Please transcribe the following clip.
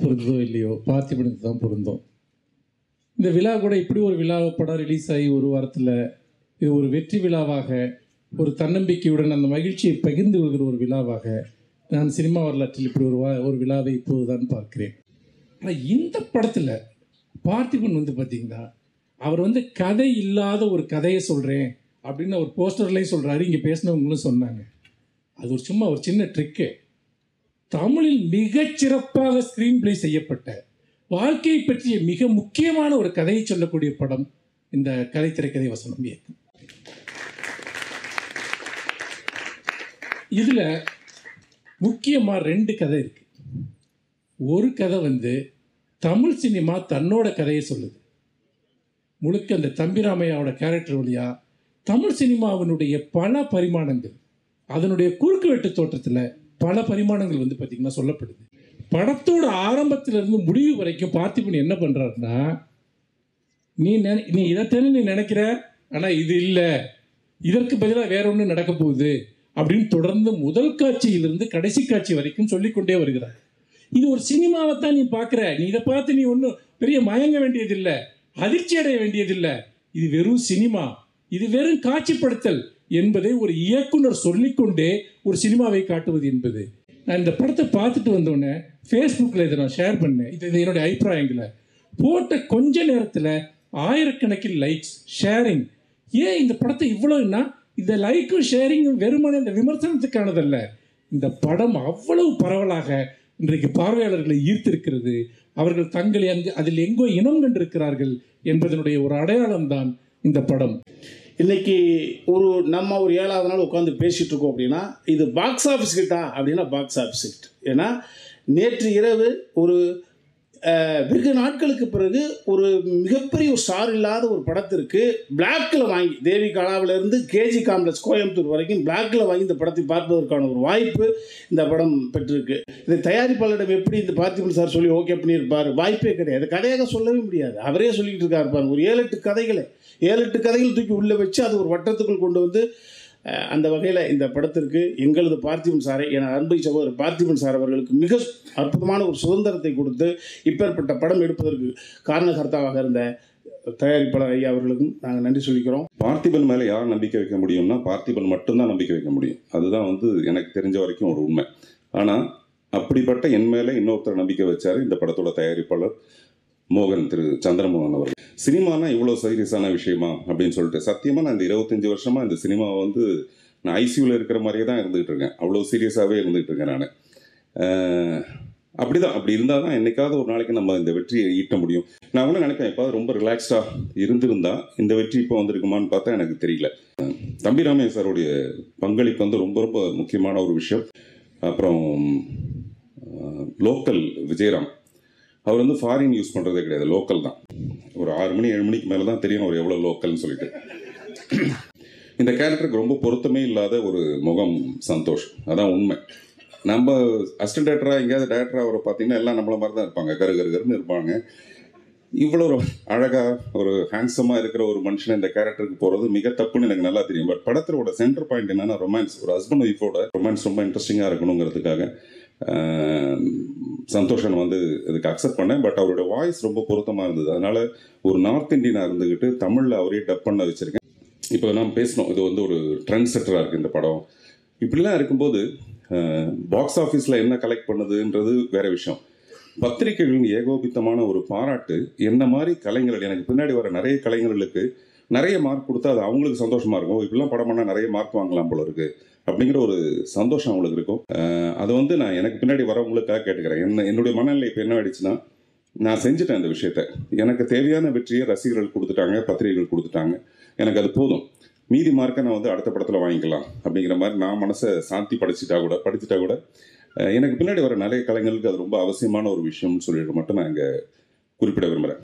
பொருந்ததோ இல்லையோ, பார்த்திபனுக்கு தான் பொருந்தும். இந்த விழா கூட இப்படி ஒரு விழா படம் ரிலீஸ் ஆகி ஒரு வாரத்தில் இது ஒரு வெற்றி விழாவாக, ஒரு தன்னம்பிக்கையுடன் அந்த மகிழ்ச்சியை பகிர்ந்து கொள்கிற ஒரு விழாவாக நான் சினிமா வரலாற்றில் இப்படி ஒரு விழாவை இப்போது தான் பார்க்கிறேன். ஆனால் இந்த படத்தில் பார்த்திபன் பார்த்திங்கன்னா அவர் கதை இல்லாத ஒரு கதையை சொல்கிறேன் அப்படின்னு அவர் போஸ்டர்லேயும் சொல்கிறாரு, இங்கே பேசினவங்களும் சொன்னாங்க. அது ஒரு சும்மா ஒரு சின்ன ட்ரிக்கு. தமிழில் மிகச்சிறப்பாக ஸ்க்ரீன் பிளே செய்யப்பட்ட வாழ்க்கையை பற்றிய மிக முக்கியமான ஒரு கதையை சொல்லக்கூடிய படம் இந்த கதை திரைக்கதை வசனம் இயக்கம். இதில் முக்கியமாக 2 கதை இருக்கு. ஒரு கதை தமிழ் சினிமா தன்னோட கதையை சொல்லுது. முழுக்க அந்த தம்பிராமையாவோட கேரக்டர் வழியா தமிழ் சினிமாவினுடைய பல பரிமாணங்கள், அதனுடைய குறுக்கு வெட்டு தோற்றத்தில் பல பரிமாணங்கள் பார்த்திங்கன்னா சொல்லப்படுது. படத்தோட ஆரம்பத்திலிருந்து முடிவு வரைக்கும் பார்த்திபன் என்ன பண்ணுறாருன்னா, நீ இதைத்தானே நீ நினைக்கிற, ஆனால் இது இல்லை, இதற்கு பதிலாக வேற ஒன்று நடக்க போகுது அப்படின்னு தொடர்ந்து முதல் காட்சியிலிருந்து கடைசி காட்சி வரைக்கும் சொல்லிக்கொண்டே வருகிறார். இது ஒரு சினிமாவைத்தான் நீ பார்க்குற, நீ இதை பார்த்து நீ ஒன்றும் பெரிய மயங்க வேண்டியதில்லை, அதிர்ச்சி அடைய வேண்டியதில்லை, இது வெறும் சினிமா, இது வெறும் காட்சிப்படுத்தல் என்பதை ஒரு இயக்குனர் சொல்லிக்கொண்டே ஒரு சினிமாவை காட்டுவது என்பது. நான் இந்த படத்தை பார்த்துட்டு வந்தோடனே ஃபேஸ்புக்கில் இதை நான் ஷேர் பண்ணேன். இது என்னுடைய அபிப்பிராயங்களை போட்ட கொஞ்ச நேரத்தில் ஆயிரக்கணக்கில் லைக்ஸ், ஷேரிங். ஏன் இந்த படத்தை இவ்வளோன்னா, இந்த லைக்கும் ஷேரிங்கும் வெறுமனே இந்த விமர்சனத்துக்கானதல்ல. இந்த படம் அவ்வளவு பரவலாக இன்றைக்கு பார்வையாளர்களை ஈர்த்திருக்கிறது. அவர்கள் தங்களை அதில் எங்கோ இனம் கண்டிருக்கிறார்கள் என்பதனுடைய ஒரு அடையாளம் தான் இந்த படம். இன்றைக்கி நம்ம ஒரு 7வது நாள் உட்காந்து பேசிகிட்டு இருக்கோம் அப்படின்னா, இது பாக்ஸ் ஆஃபீஸ் ஹிட்டா அப்படின்னா பாக்ஸ் ஆஃபீஸ் ஹிட். ஏன்னா நேற்று இரவு ஒரு வெகு நாட்களுக்கு பிறகு ஒரு மிகப்பெரிய ஒரு ஸ்டார் இல்லாத ஒரு படத்திற்கு பிளாக்கில் வாங்கி, தேவி கலாவிலேருந்து கேஜி காம்ப்ளெக்ஸ் கோயம்புத்தூர் வரைக்கும் பிளாக்கில் வாங்கி இந்த படத்தை பார்ப்பதற்கான ஒரு வாய்ப்பு இந்த படம் பெற்றிருக்கு. இதை தயாரிப்பாளரிடம் எப்படி இந்த பார்த்திபன் சார் சொல்லி ஓகே பண்ணியிருப்பார்? வாய்ப்பே கிடையாது. கதையாக சொல்லவே முடியாது. அவரே சொல்லிக்கிட்டு இருக்காரு. ஒரு 7-8 கதைகள் தூக்கி உள்ளே வச்சு அது ஒரு வட்டத்துக்குள் கொண்டு வந்து, அந்த வகையில் இந்த படத்திற்கு எங்களது பார்த்திபன் சாரை, என அன்பை சகோதரர் பார்த்திபன் சார் அவர்களுக்கு மிக அற்புதமான ஒரு சுதந்திரத்தை கொடுத்து இப்பேற்பட்ட படம் எடுப்பதற்கு காரணகர்த்தாவாக இருந்த தயாரிப்பாளர் ஐயா அவர்களுக்கும் நாங்கள் நன்றி சொல்லிக்கிறோம். பார்த்திபன் மேலே யார் நம்பிக்கை வைக்க முடியும்னா பார்த்தீபன் மட்டும்தான் நம்பிக்கை வைக்க முடியும். அதுதான் எனக்கு தெரிஞ்ச வரைக்கும் ஒரு உண்மை. ஆனால் அப்படிப்பட்ட என் மேலே இன்னொருத்தர் நம்பிக்கை வச்சார் இந்த படத்தோட தயாரிப்பாளர் மோகன், திரு சந்திரமோகன் அவர்கள். சினிமானா இவ்வளோ சீரியஸான விஷயமா அப்படின்னு சொல்லிட்டு, சத்தியமாக நான் இந்த 25 வருஷமாக இந்த சினிமாவை நான் ஐசியூவில் இருக்கிற மாதிரியே தான் இருந்துகிட்டு இருக்கேன். அவ்வளோ சீரியஸாகவே இருந்துகிட்டு இருக்கேன் நான். அப்படி இருந்தால் தான் என்னைக்காவது ஒரு நாளைக்கு நம்ம இந்த வெற்றியை ஈட்ட முடியும். நான் கூட நினைப்பேன், எப்பாவது ரொம்ப ரிலாக்ஸ்டாக இருந்திருந்தா இந்த வெற்றி இப்போ வந்திருக்குமான்னு பார்த்தா எனக்கு தெரியல. தம்பிராமையா சாருடைய பங்களிப்பு ரொம்ப ரொம்ப முக்கியமான ஒரு விஷயம். அப்புறம் லோக்கல் விஜயராம், அவர் ஃபாரின் யூஸ் பண்ணுறதே கிடையாது, லோக்கல் தான். ஒரு 6 மணி 7 மணிக்கு மேலே தான் தெரியும் அவர் எவ்வளோ லோக்கல்னு சொல்லிட்டு. இந்த கேரக்டருக்கு ரொம்ப பொருத்தமே இல்லாத ஒரு முகம் சந்தோஷ், அதான் உண்மை. நம்ம அசிஸ்டன்ட் டேரக்டராக எங்கேயாவது டேரக்டராக அவரை பார்த்தீங்கன்னா எல்லாம் நம்மள மாதிரி தான் இருப்பாங்க, கருன்னு இருப்பாங்க. இவ்வளோ ஒரு அழகாக ஒரு ஹேண்ட்ஸமாக இருக்கிற ஒரு மனுஷன் இந்த கேரக்டருக்கு போகிறது மிக தப்புன்னு எனக்கு நல்லா தெரியும். பட் படத்தோட சென்டர் பாயிண்ட் என்னென்னா ரொமான்ஸ். ஒரு ஹஸ்பண்ட் ஒய்ஃபோட ரொமான்ஸ் ரொம்ப இன்ட்ரெஸ்டிங்காக இருக்கணுங்கிறதுக்காக சந்தோஷன் இதுக்கு அக்செப்ட் பண்ணேன். பட் அவரோட வாய்ஸ் ரொம்ப பொருத்தமாக இருந்தது. அதனால் ஒரு நார்த் இந்தியனாக இருந்துக்கிட்டு தமிழில் அவரே டப் பண்ண வச்சுருக்கேன். இப்போ நாம் பேசணும், இது ஒரு ட்ரெண்ட் செட்டராக இருக்குது இந்த படம். இப்படிலாம் இருக்கும்போது பாக்ஸ் ஆஃபீஸில் என்ன கலெக்ட் பண்ணுதுன்றது வேறு விஷயம். பத்திரிகைகளின் ஏகோபித்தமான ஒரு பாராட்டு என்ன மாதிரி கலைஞர்கள், எனக்கு பின்னாடி வர நிறைய கலைஞர்களுக்கு நிறைய மார்க் கொடுத்தா அது அவங்களுக்கு சந்தோஷமாக இருக்கும். இப்படிலாம் படம் பண்ணால் நிறைய மார்க் வாங்கலாம் போல இருக்குது அப்படிங்கிற ஒரு சந்தோஷம் அவங்களுக்கு இருக்கும். அதை நான் எனக்கு பின்னாடி வரவங்களுக்காக கேட்டுக்கிறேன். என்னுடைய மனநிலை இப்போ என்ன ஆயிடுச்சுன்னா, நான் செஞ்சுட்டேன் இந்த விஷயத்த. எனக்கு தேவையான வெற்றியை ரசிகர்கள் கொடுத்துட்டாங்க, பத்திரிகைகள் கொடுத்துட்டாங்க, எனக்கு அது போதும். மீதி மார்க்கை நான் அடுத்த படத்தில் வாங்கிக்கலாம் அப்படிங்கிற மாதிரி நான் மனசை சாந்தி படிச்சுட்டா கூட எனக்கு பின்னாடி வர நிறைய கலைஞர்களுக்கு அது ரொம்ப அவசியமான ஒரு விஷயம்னு சொல்லிட்டு மட்டும் நான் இங்கே குறிப்பிட விரும்புகிறேன்.